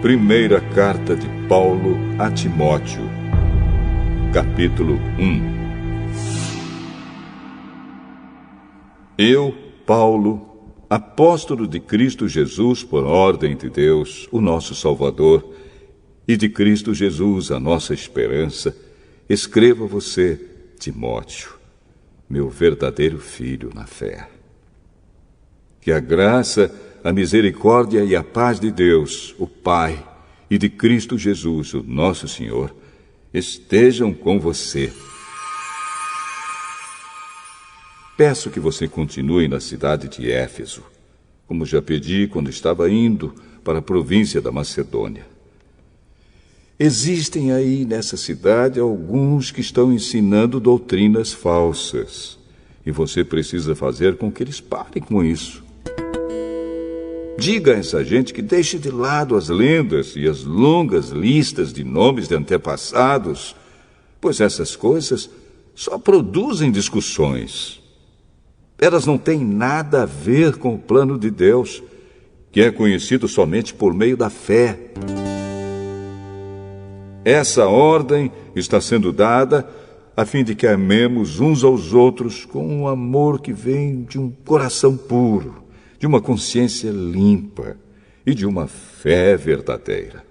Primeira carta de Paulo a Timóteo, capítulo 1. Eu, Paulo, apóstolo de Cristo Jesus por ordem de Deus, o nosso Salvador, e de Cristo Jesus, a nossa esperança, escrevo a você, Timóteo, meu verdadeiro filho na fé. Que a graça, a misericórdia e a paz de Deus, o Pai, e de Cristo Jesus, o nosso Senhor, estejam com você. Peço que você continue na cidade de Éfeso, como já pedi quando estava indo para a província da Macedônia. Existem aí nessa cidade alguns que estão ensinando doutrinas falsas, e você precisa fazer com que eles parem com isso. Diga a essa gente que deixe de lado as lendas e as longas listas de nomes de antepassados, pois essas coisas só produzem discussões. Elas não têm nada a ver com o plano de Deus, que é conhecido somente por meio da fé. Essa ordem está sendo dada a fim de que amemos uns aos outros com um amor que vem de um coração puro, de uma consciência limpa e de uma fé verdadeira.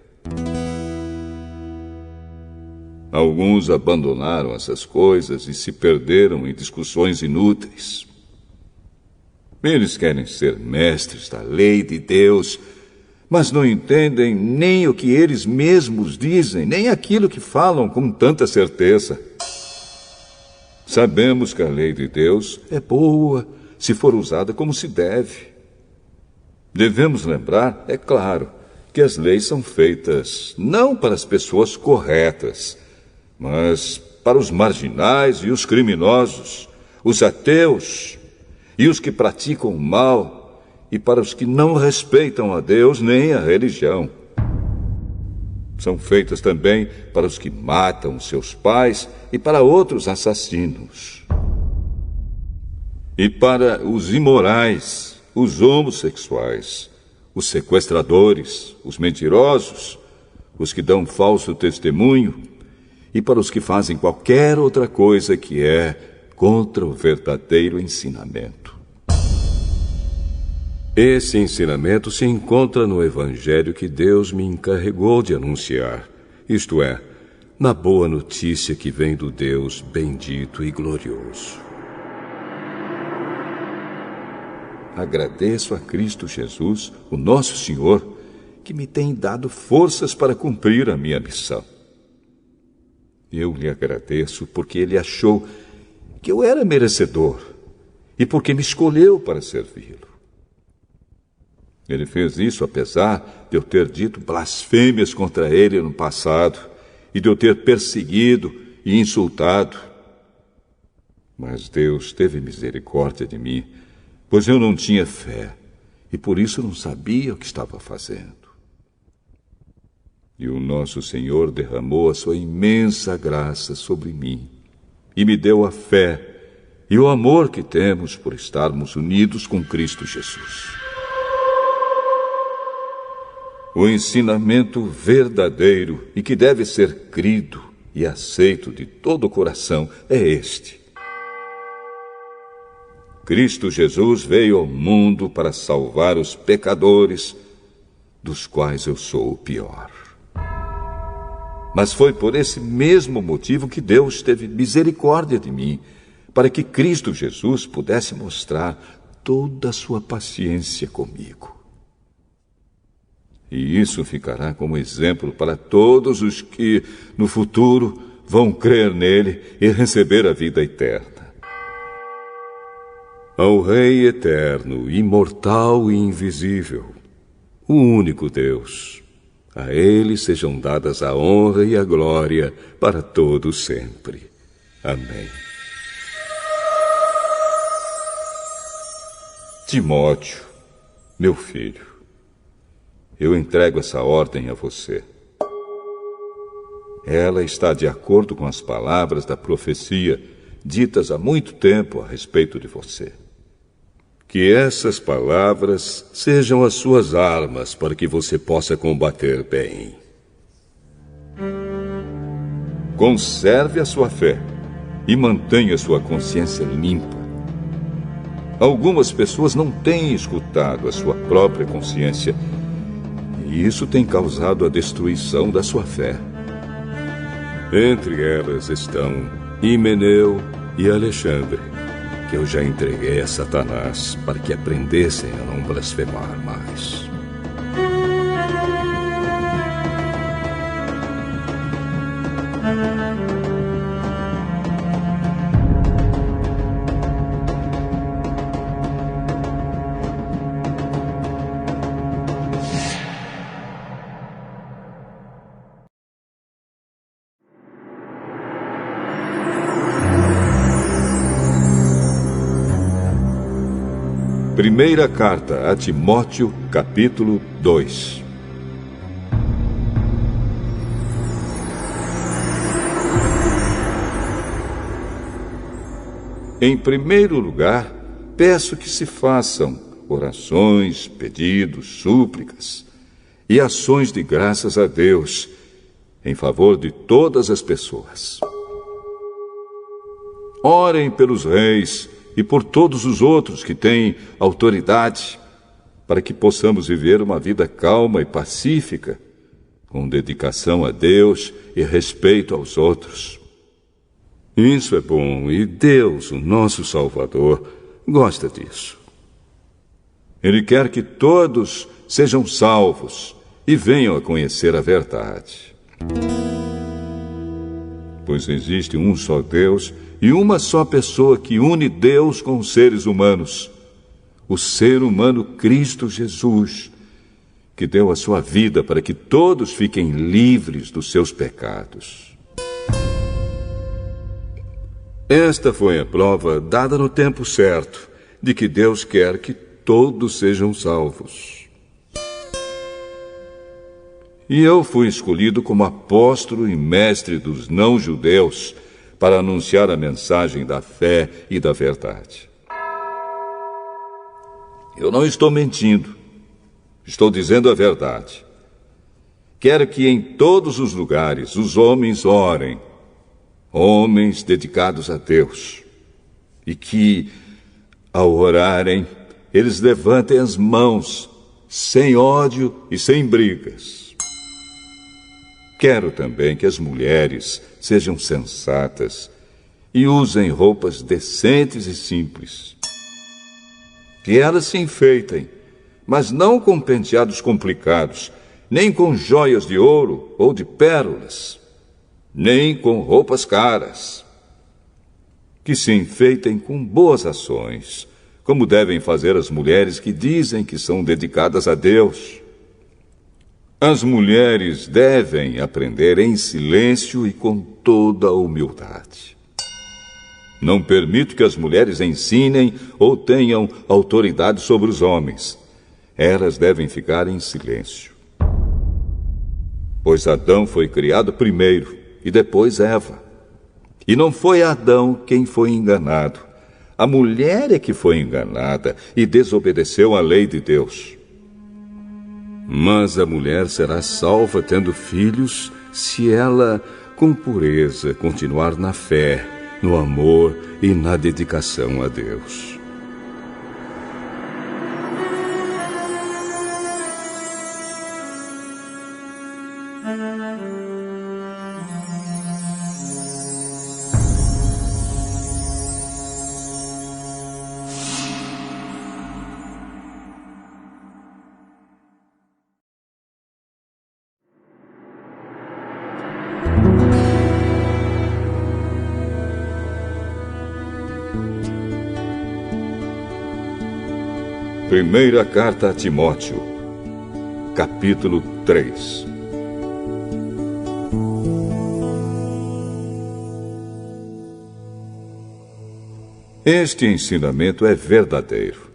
Alguns abandonaram essas coisas e se perderam em discussões inúteis. Eles querem ser mestres da lei de Deus, mas não entendem nem o que eles mesmos dizem, nem aquilo que falam com tanta certeza. Sabemos que a lei de Deus é boa se for usada como se deve. Devemos lembrar, é claro, que as leis são feitas não para as pessoas corretas, mas para os marginais e os criminosos, os ateus e os que praticam o mal, e para os que não respeitam a Deus nem a religião. São feitas também para os que matam seus pais e para outros assassinos. E para os imorais, os homossexuais, os sequestradores, os mentirosos, os que dão falso testemunho, e para os que fazem qualquer outra coisa que é contra o verdadeiro ensinamento. Esse ensinamento se encontra no Evangelho que Deus me encarregou de anunciar, isto é, na boa notícia que vem do Deus bendito e glorioso. Agradeço a Cristo Jesus, o nosso Senhor, que me tem dado forças para cumprir a minha missão. Eu lhe agradeço porque Ele achou que eu era merecedor e porque me escolheu para servi-lo. Ele fez isso apesar de eu ter dito blasfêmias contra ele no passado e de eu ter perseguido e insultado. Mas Deus teve misericórdia de mim, pois eu não tinha fé e por isso não sabia o que estava fazendo. E o nosso Senhor derramou a sua imensa graça sobre mim e me deu a fé e o amor que temos por estarmos unidos com Cristo Jesus. O ensinamento verdadeiro e que deve ser crido e aceito de todo o coração é este. Cristo Jesus veio ao mundo para salvar os pecadores, dos quais eu sou o pior. Mas foi por esse mesmo motivo que Deus teve misericórdia de mim, para que Cristo Jesus pudesse mostrar toda a sua paciência comigo. E isso ficará como exemplo para todos os que, no futuro, vão crer nele e receber a vida eterna. Ao Rei eterno, imortal e invisível, o único Deus, a Ele sejam dadas a honra e a glória para todo sempre. Amém. Timóteo, meu filho, eu entrego essa ordem a você. Ela está de acordo com as palavras da profecia ditas há muito tempo a respeito de você. Que essas palavras sejam as suas armas para que você possa combater bem. Conserve a sua fé e mantenha sua consciência limpa. Algumas pessoas não têm escutado a sua própria consciência, e isso tem causado a destruição da sua fé. Entre elas estão Himeneu e Alexandre, que eu já entreguei a Satanás para que aprendessem a não blasfemar mais. Primeira carta a Timóteo, capítulo 2. Em primeiro lugar, peço que se façam orações, pedidos, súplicas e ações de graças a Deus em favor de todas as pessoas. Orem pelos reis e por todos os outros que têm autoridade, para que possamos viver uma vida calma e pacífica, com dedicação a Deus e respeito aos outros. Isso é bom e Deus, o nosso Salvador, gosta disso. Ele quer que todos sejam salvos e venham a conhecer a verdade. Pois existe um só Deus e uma só pessoa que une Deus com os seres humanos, o ser humano Cristo Jesus, que deu a sua vida para que todos fiquem livres dos seus pecados. Esta foi a prova dada no tempo certo de que Deus quer que todos sejam salvos. E eu fui escolhido como apóstolo e mestre dos não-judeus para anunciar a mensagem da fé e da verdade. Eu não estou mentindo, estou dizendo a verdade. Quero que em todos os lugares os homens orem, homens dedicados a Deus, e que, ao orarem, eles levantem as mãos, sem ódio e sem brigas. Quero também que as mulheres sejam sensatas e usem roupas decentes e simples. Que elas se enfeitem, mas não com penteados complicados, nem com joias de ouro ou de pérolas, nem com roupas caras. Que se enfeitem com boas ações, como devem fazer as mulheres que dizem que são dedicadas a Deus. As mulheres devem aprender em silêncio e com toda a humildade. Não permito que as mulheres ensinem ou tenham autoridade sobre os homens. Elas devem ficar em silêncio. Pois Adão foi criado primeiro e depois Eva. E não foi Adão quem foi enganado. A mulher é que foi enganada e desobedeceu à lei de Deus. Mas a mulher será salva tendo filhos se ela, com pureza, continuar na fé, no amor e na dedicação a Deus. Primeira carta a Timóteo, capítulo 3. Este ensinamento é verdadeiro.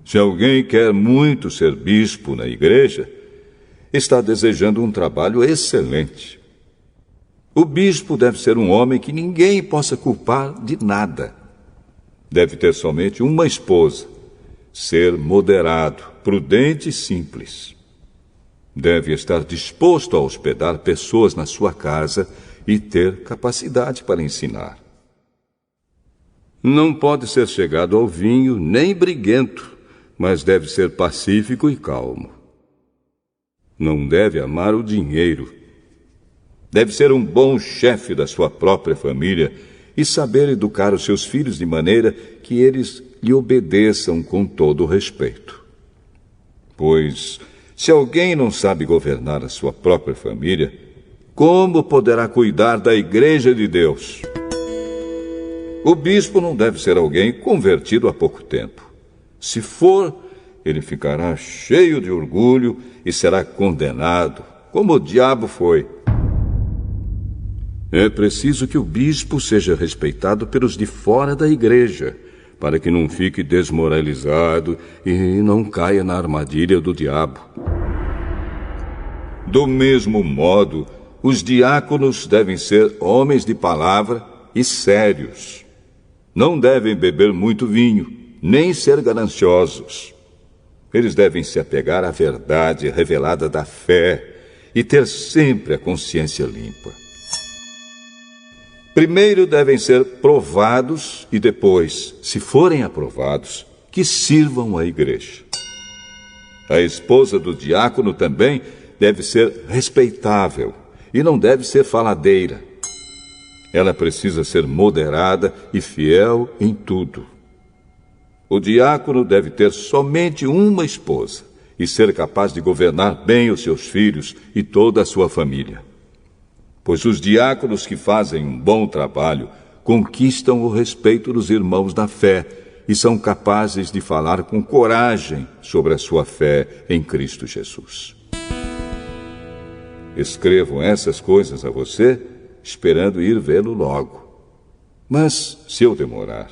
Se alguém quer muito ser bispo na igreja, está desejando um trabalho excelente. O bispo deve ser um homem que ninguém possa culpar de nada. Deve ter somente uma esposa, ser moderado, prudente e simples. Deve estar disposto a hospedar pessoas na sua casa e ter capacidade para ensinar. Não pode ser chegado ao vinho nem briguento, mas deve ser pacífico e calmo. Não deve amar o dinheiro. Deve ser um bom chefe da sua própria família e saber educar os seus filhos de maneira que eles lhe obedeçam com todo o respeito. Pois, se alguém não sabe governar a sua própria família, como poderá cuidar da Igreja de Deus? O bispo não deve ser alguém convertido há pouco tempo. Se for, ele ficará cheio de orgulho e será condenado, como o diabo foi. É preciso que o bispo seja respeitado pelos de fora da igreja, para que não fique desmoralizado e não caia na armadilha do diabo. Do mesmo modo, os diáconos devem ser homens de palavra e sérios. Não devem beber muito vinho, nem ser gananciosos. Eles devem se apegar à verdade revelada da fé e ter sempre a consciência limpa. Primeiro devem ser provados e depois, se forem aprovados, que sirvam à igreja. A esposa do diácono também deve ser respeitável e não deve ser faladeira. Ela precisa ser moderada e fiel em tudo. O diácono deve ter somente uma esposa e ser capaz de governar bem os seus filhos e toda a sua família. Pois os diáconos que fazem um bom trabalho conquistam o respeito dos irmãos da fé e são capazes de falar com coragem sobre a sua fé em Cristo Jesus. Escrevo essas coisas a você, esperando ir vê-lo logo. Mas, se eu demorar,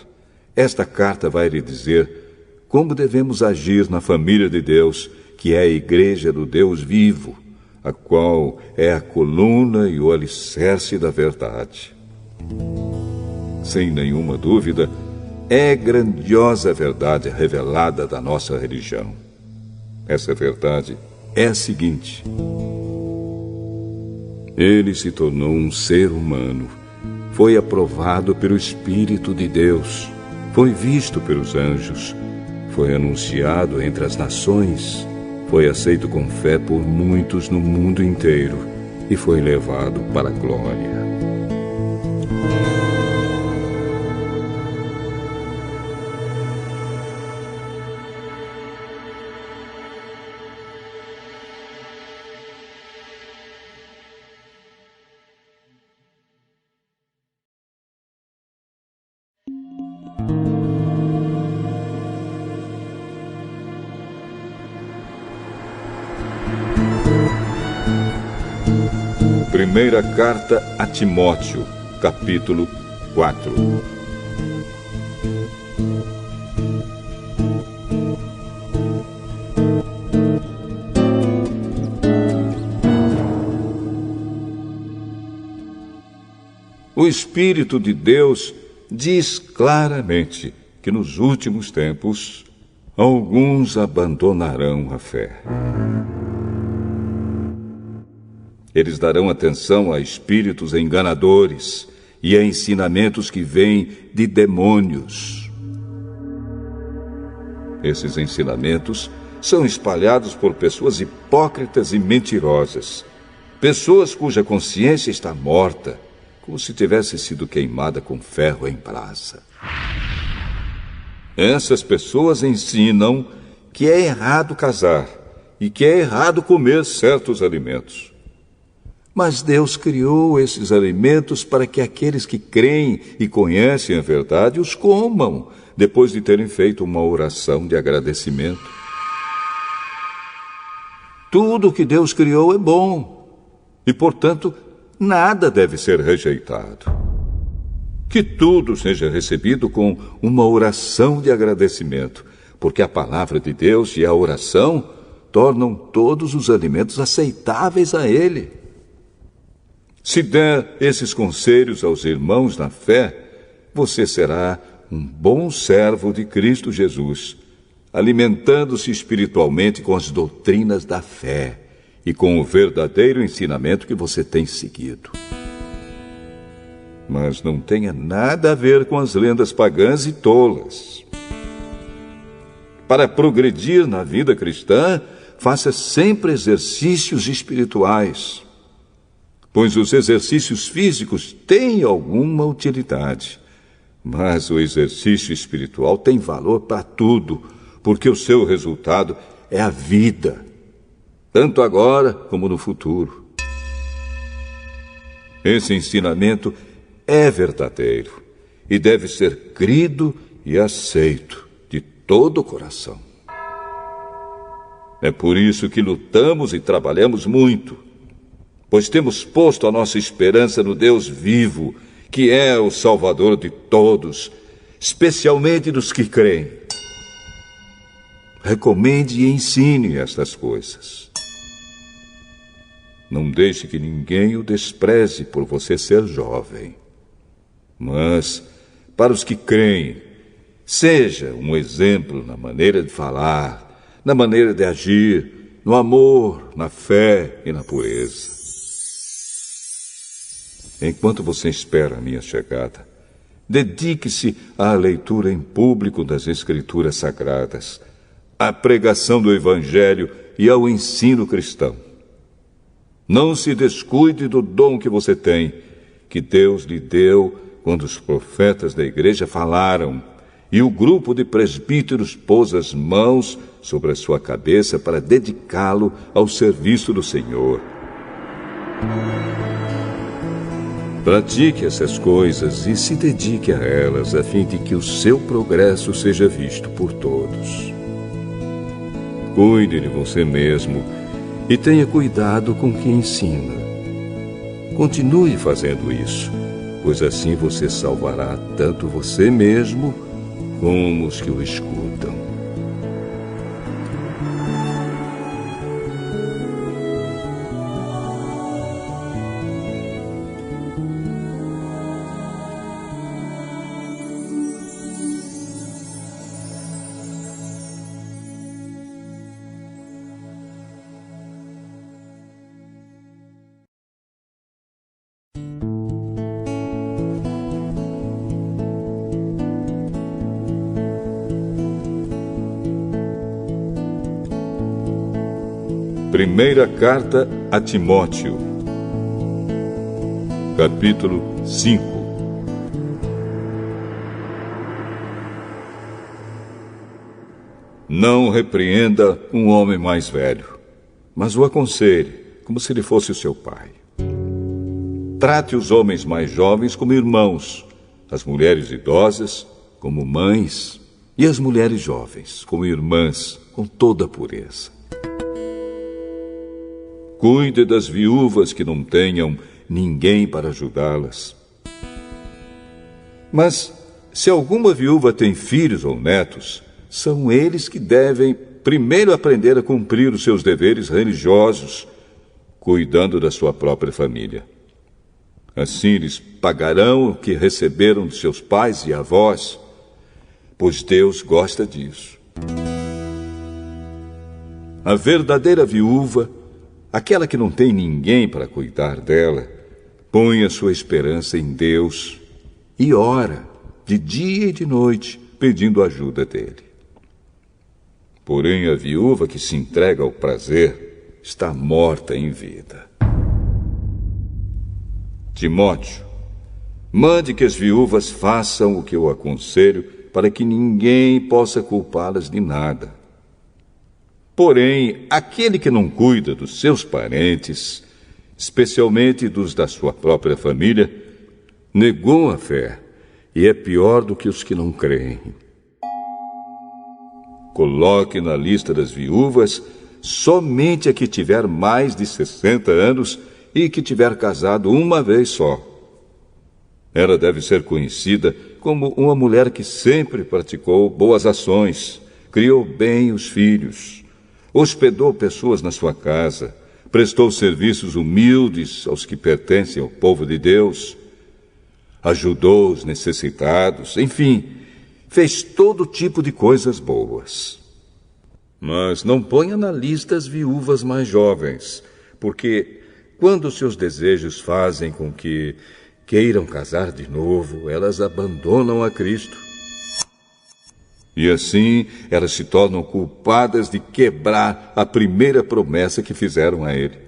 esta carta vai lhe dizer como devemos agir na família de Deus, que é a igreja do Deus vivo, a qual é a coluna e o alicerce da verdade. Sem nenhuma dúvida, é grandiosa a verdade revelada da nossa religião. Essa verdade é a seguinte: ele se tornou um ser humano, foi aprovado pelo Espírito de Deus, foi visto pelos anjos, foi anunciado entre as nações, foi aceito com fé por muitos no mundo inteiro e foi levado para a glória. Primeira carta a Timóteo, capítulo 4. O Espírito de Deus diz claramente que nos últimos tempos alguns abandonarão a fé. Eles darão atenção a espíritos enganadores e a ensinamentos que vêm de demônios. Esses ensinamentos são espalhados por pessoas hipócritas e mentirosas, pessoas cuja consciência está morta, como se tivesse sido queimada com ferro em brasa. Essas pessoas ensinam que é errado casar e que é errado comer certos alimentos. Mas Deus criou esses alimentos para que aqueles que creem e conhecem a verdade os comam, depois de terem feito uma oração de agradecimento. Tudo o que Deus criou é bom, e, portanto, nada deve ser rejeitado. Que tudo seja recebido com uma oração de agradecimento, porque a palavra de Deus e a oração tornam todos os alimentos aceitáveis a Ele. Se der esses conselhos aos irmãos na fé, você será um bom servo de Cristo Jesus, alimentando-se espiritualmente com as doutrinas da fé e com o verdadeiro ensinamento que você tem seguido. Mas não tenha nada a ver com as lendas pagãs e tolas. Para progredir na vida cristã, faça sempre exercícios espirituais, pois os exercícios físicos têm alguma utilidade, mas o exercício espiritual tem valor para tudo, porque o seu resultado é a vida, tanto agora como no futuro. Esse ensinamento é verdadeiro e deve ser crido e aceito de todo o coração. É por isso que lutamos e trabalhamos muito, pois temos posto a nossa esperança no Deus vivo, que é o Salvador de todos, especialmente dos que creem. Recomende e ensine estas coisas. Não deixe que ninguém o despreze por você ser jovem. Mas, para os que creem, seja um exemplo na maneira de falar, na maneira de agir, no amor, na fé e na pureza. Enquanto você espera a minha chegada, dedique-se à leitura em público das Escrituras Sagradas, à pregação do Evangelho e ao ensino cristão. Não se descuide do dom que você tem, que Deus lhe deu quando os profetas da igreja falaram e o grupo de presbíteros pôs as mãos sobre a sua cabeça para dedicá-lo ao serviço do Senhor. Pratique essas coisas e se dedique a elas, a fim de que o seu progresso seja visto por todos. Cuide de você mesmo e tenha cuidado com o que ensina. Continue fazendo isso, pois assim você salvará tanto você mesmo como os que o escutam. Primeira carta a Timóteo, capítulo 5. Não repreenda um homem mais velho, mas o aconselhe, como se ele fosse o seu pai. Trate os homens mais jovens como irmãos, as mulheres idosas como mães e as mulheres jovens como irmãs, com toda a pureza. Cuide das viúvas que não tenham ninguém para ajudá-las. Mas, se alguma viúva tem filhos ou netos, são eles que devem primeiro aprender a cumprir os seus deveres religiosos, cuidando da sua própria família. Assim eles pagarão o que receberam de seus pais e avós, pois Deus gosta disso. A verdadeira viúva, aquela que não tem ninguém para cuidar dela, põe a sua esperança em Deus e ora de dia e de noite, pedindo ajuda dele. Porém, a viúva que se entrega ao prazer está morta em vida. Timóteo, mande que as viúvas façam o que eu aconselho, para que ninguém possa culpá-las de nada. Porém, aquele que não cuida dos seus parentes, especialmente dos da sua própria família, negou a fé e é pior do que os que não creem. Coloque na lista das viúvas somente a que tiver mais de 60 anos e que tiver casado uma vez só. Ela deve ser conhecida como uma mulher que sempre praticou boas ações, criou bem os filhos, hospedou pessoas na sua casa, prestou serviços humildes aos que pertencem ao povo de Deus, ajudou os necessitados, enfim, fez todo tipo de coisas boas. Mas não ponha na lista as viúvas mais jovens, porque quando seus desejos fazem com que queiram casar de novo, elas abandonam a Cristo. E assim elas se tornam culpadas de quebrar a primeira promessa que fizeram a Ele.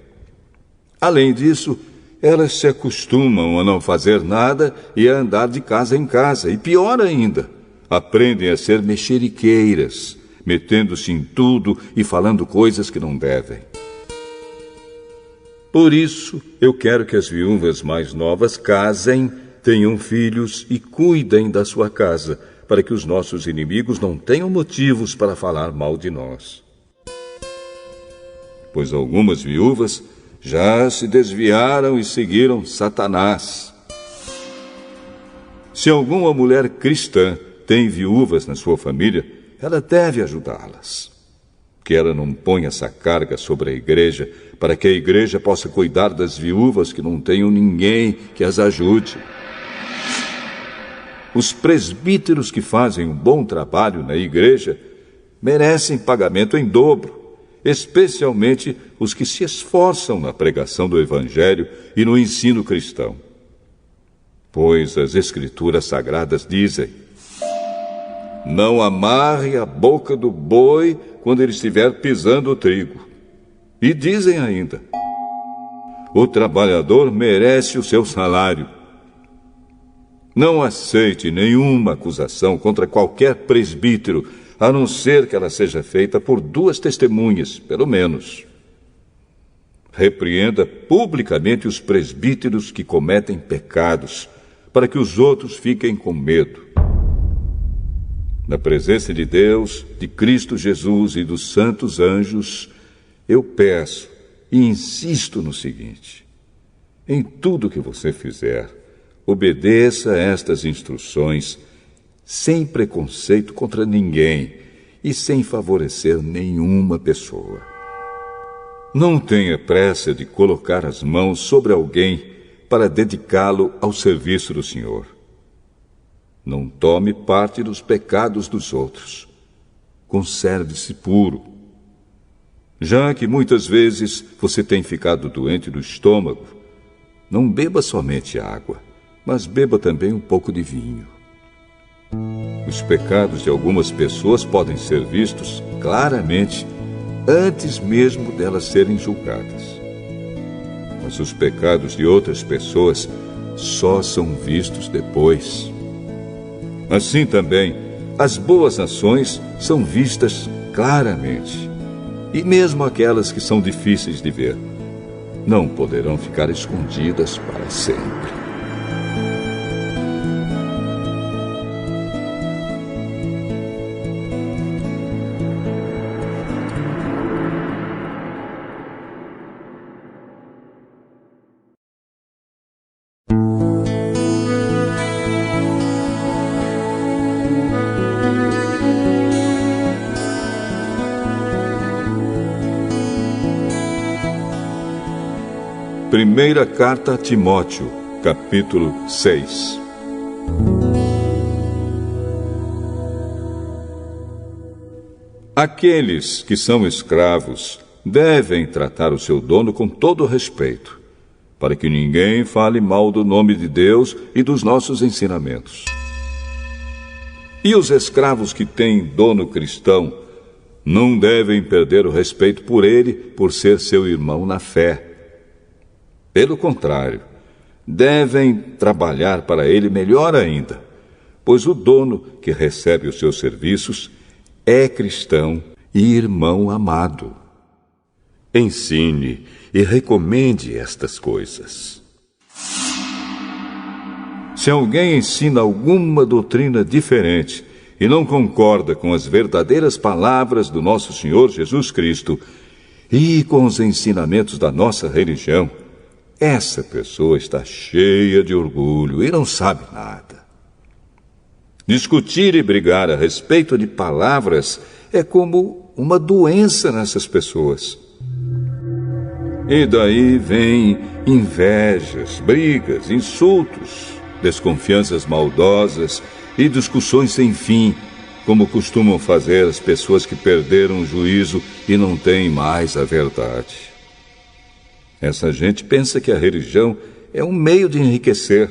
Além disso, elas se acostumam a não fazer nada e a andar de casa em casa. E pior ainda, aprendem a ser mexeriqueiras, metendo-se em tudo e falando coisas que não devem. Por isso, eu quero que as viúvas mais novas casem, tenham filhos e cuidem da sua casa, para que os nossos inimigos não tenham motivos para falar mal de nós. Pois algumas viúvas já se desviaram e seguiram Satanás. Se alguma mulher cristã tem viúvas na sua família, ela deve ajudá-las. Que ela não ponha essa carga sobre a igreja, para que a igreja possa cuidar das viúvas que não tenham ninguém que as ajude. Os presbíteros que fazem um bom trabalho na igreja merecem pagamento em dobro, especialmente os que se esforçam na pregação do Evangelho e no ensino cristão. Pois as Escrituras Sagradas dizem: não amarre a boca do boi quando ele estiver pisando o trigo. E dizem ainda: o trabalhador merece o seu salário. Não aceite nenhuma acusação contra qualquer presbítero, a não ser que ela seja feita por 2 testemunhas, pelo menos. Repreenda publicamente os presbíteros que cometem pecados, para que os outros fiquem com medo. Na presença de Deus, de Cristo Jesus e dos santos anjos, eu peço e insisto no seguinte: em tudo que você fizer, obedeça a estas instruções, sem preconceito contra ninguém e sem favorecer nenhuma pessoa. Não tenha pressa de colocar as mãos sobre alguém para dedicá-lo ao serviço do Senhor. Não tome parte dos pecados dos outros. Conserve-se puro. Já que muitas vezes você tem ficado doente do estômago, não beba somente água, mas beba também um pouco de vinho. Os pecados de algumas pessoas podem ser vistos claramente antes mesmo delas serem julgadas. Mas os pecados de outras pessoas só são vistos depois. Assim também, as boas ações são vistas claramente. E mesmo aquelas que são difíceis de ver, não poderão ficar escondidas para sempre. Primeira Carta a Timóteo, capítulo 6. Aqueles que são escravos devem tratar o seu dono com todo respeito, para que ninguém fale mal do nome de Deus e dos nossos ensinamentos. E os escravos que têm dono cristão não devem perder o respeito por ele, por ser seu irmão na fé. Pelo contrário, devem trabalhar para ele melhor ainda, pois o dono que recebe os seus serviços é cristão e irmão amado. Ensine e recomende estas coisas. Se alguém ensina alguma doutrina diferente e não concorda com as verdadeiras palavras do nosso Senhor Jesus Cristo e com os ensinamentos da nossa religião, essa pessoa está cheia de orgulho e não sabe nada. Discutir e brigar a respeito de palavras é como uma doença nessas pessoas. E daí vem invejas, brigas, insultos, desconfianças maldosas e discussões sem fim, como costumam fazer as pessoas que perderam o juízo e não têm mais a verdade. Essa gente pensa que a religião é um meio de enriquecer.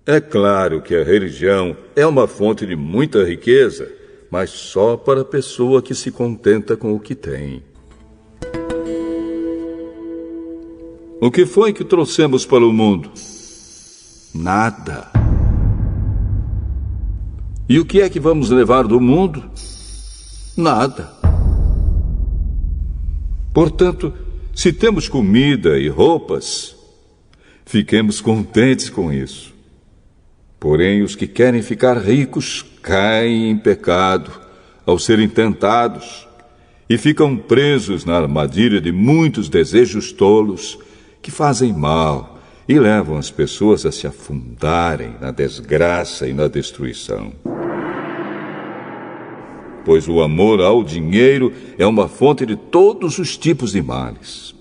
É claro que a religião é uma fonte de muita riqueza, mas só para a pessoa que se contenta com o que tem. O que foi que trouxemos para o mundo? Nada. E o que é que vamos levar do mundo? Nada. Portanto, se temos comida e roupas, fiquemos contentes com isso. Porém, os que querem ficar ricos caem em pecado ao serem tentados e ficam presos na armadilha de muitos desejos tolos que fazem mal e levam as pessoas a se afundarem na desgraça e na destruição. Pois o amor ao dinheiro é uma fonte de todos os tipos de males.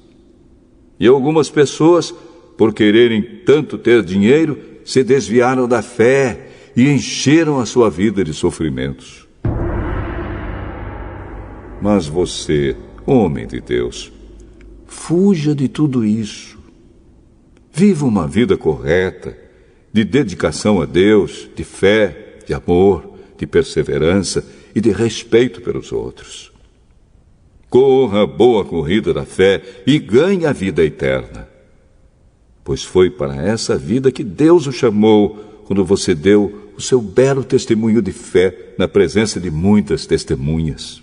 E algumas pessoas, por quererem tanto ter dinheiro, se desviaram da fé e encheram a sua vida de sofrimentos. Mas você, homem de Deus, fuja de tudo isso. Viva uma vida correta, de dedicação a Deus, de fé, de amor, de perseverança e de respeito pelos outros. Corra a boa corrida da fé e ganhe a vida eterna. Pois foi para essa vida que Deus o chamou quando você deu o seu belo testemunho de fé na presença de muitas testemunhas.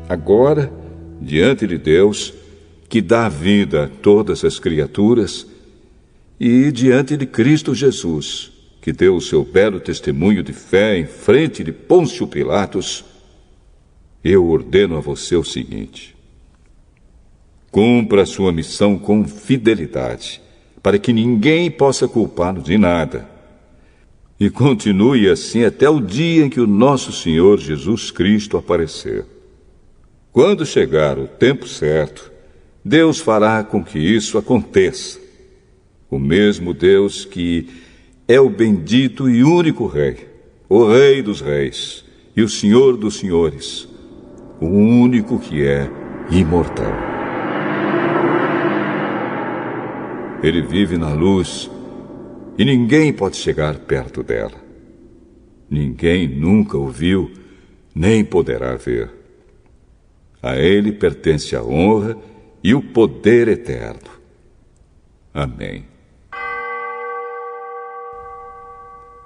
Agora, diante de Deus, que dá vida a todas as criaturas, e diante de Cristo Jesus, que deu o seu belo testemunho de fé em frente de Pôncio Pilatos, eu ordeno a você o seguinte: cumpra a sua missão com fidelidade, para que ninguém possa culpá-lo de nada. E continue assim até o dia em que o nosso Senhor Jesus Cristo aparecer. Quando chegar o tempo certo, Deus fará com que isso aconteça. O mesmo Deus que é o bendito e único Rei, o Rei dos Reis e o Senhor dos Senhores, o único que é imortal. Ele vive na luz e ninguém pode chegar perto dela. Ninguém nunca o viu, nem poderá ver. A ele pertence a honra e o poder eterno. Amém.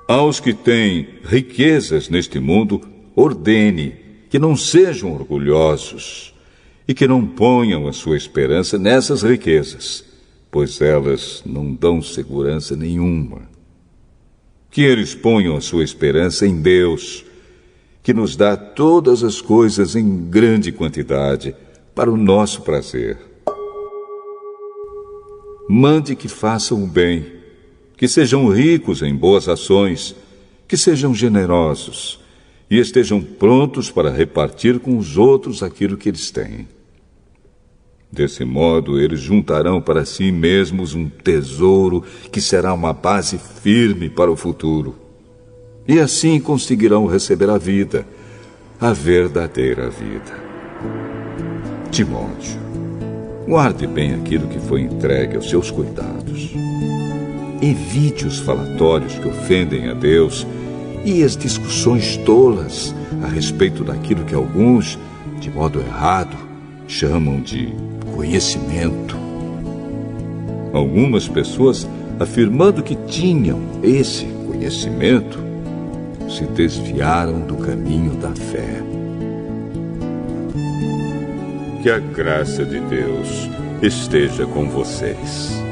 Aos que têm riquezas neste mundo, ordene que não sejam orgulhosos e que não ponham a sua esperança nessas riquezas, pois elas não dão segurança nenhuma. Que eles ponham a sua esperança em Deus, que nos dá todas as coisas em grande quantidade para o nosso prazer. Mande que façam o bem, que sejam ricos em boas ações, que sejam generosos e estejam prontos para repartir com os outros aquilo que eles têm. Desse modo, eles juntarão para si mesmos um tesouro que será uma base firme para o futuro. E assim conseguirão receber a vida, a verdadeira vida. Timóteo, guarde bem aquilo que foi entregue aos seus cuidados. Evite os falatórios que ofendem a Deus e as discussões tolas a respeito daquilo que alguns, de modo errado, chamam de conhecimento. Algumas pessoas, afirmando que tinham esse conhecimento, se desviaram do caminho da fé. Que a graça de Deus esteja com vocês.